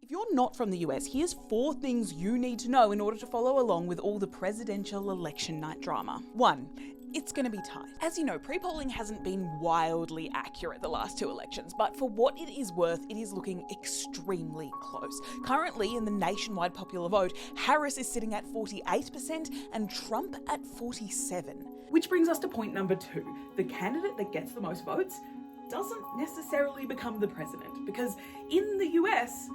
If you're not from the US, here's 4 things you need to know in order to follow along with all the presidential election night drama. 1. It's going to be tight. As you know, pre-polling hasn't been wildly accurate the last 2 elections, but for what it is worth, it is looking extremely close. Currently, in the nationwide popular vote, Harris is sitting at 48% and Trump at 47%. Which brings us to point number 2. The candidate that gets the most votes doesn't necessarily become the president, because in the US,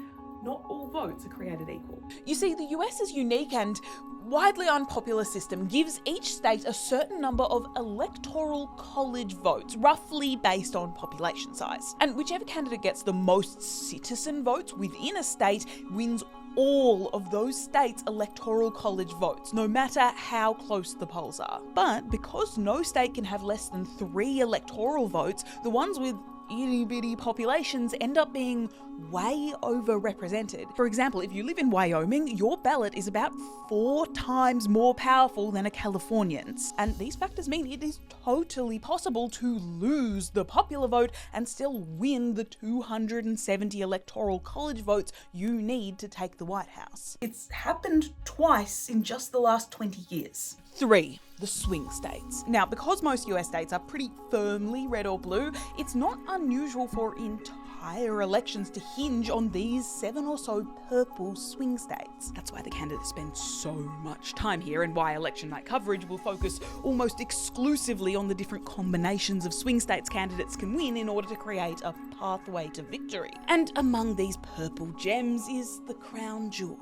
not all votes are created equal. You see, the US's unique and widely unpopular system gives each state a certain number of Electoral College votes, roughly based on population size. And whichever candidate gets the most citizen votes within a state wins all of those states' Electoral College votes, no matter how close the polls are. But because no state can have less than 3 electoral votes, the ones with itty-bitty populations end up being way overrepresented. For example, if you live in Wyoming, your ballot is about 4 times more powerful than a Californian's. And these factors mean it is totally possible to lose the popular vote and still win the 270 Electoral College votes you need to take the White House. It's happened twice in just the last 20 years. 3. The swing states. Now, because most US states are pretty firmly red or blue, it's not unusual for entire elections to hinge on these 7 or so purple swing states. That's why the candidates spend so much time here, and why election night coverage will focus almost exclusively on the different combinations of swing states candidates can win in order to create a pathway to victory. And among these purple gems is the crown jewel,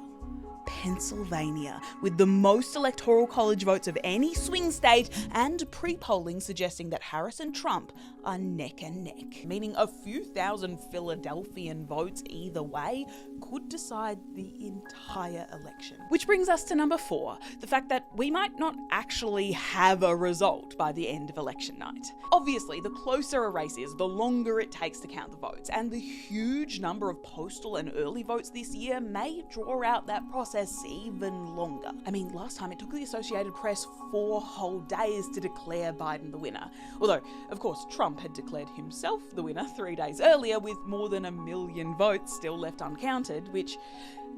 Pennsylvania, with the most Electoral College votes of any swing state, and pre-polling suggesting that Harris and Trump are neck and neck, meaning a few thousand Philadelphian votes either way could decide the entire election. Which brings us to number 4, the fact that we might not actually have a result by the end of election night. Obviously, the closer a race is, the longer it takes to count the votes, and the huge number of postal and early votes this year may draw out that process even longer. I mean, last time it took the Associated Press 4 whole days to declare Biden the winner. Although, of course, Trump had declared himself the winner 3 days earlier with more than 1 million votes still left uncounted, which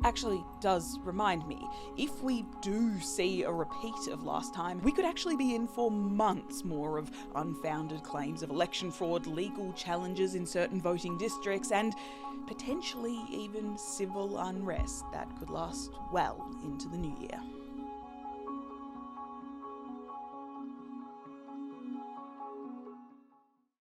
actually does remind me, if we do see a repeat of last time, we could actually be in for months more of unfounded claims of election fraud, legal challenges in certain voting districts, and potentially even civil unrest that could last well into the new year.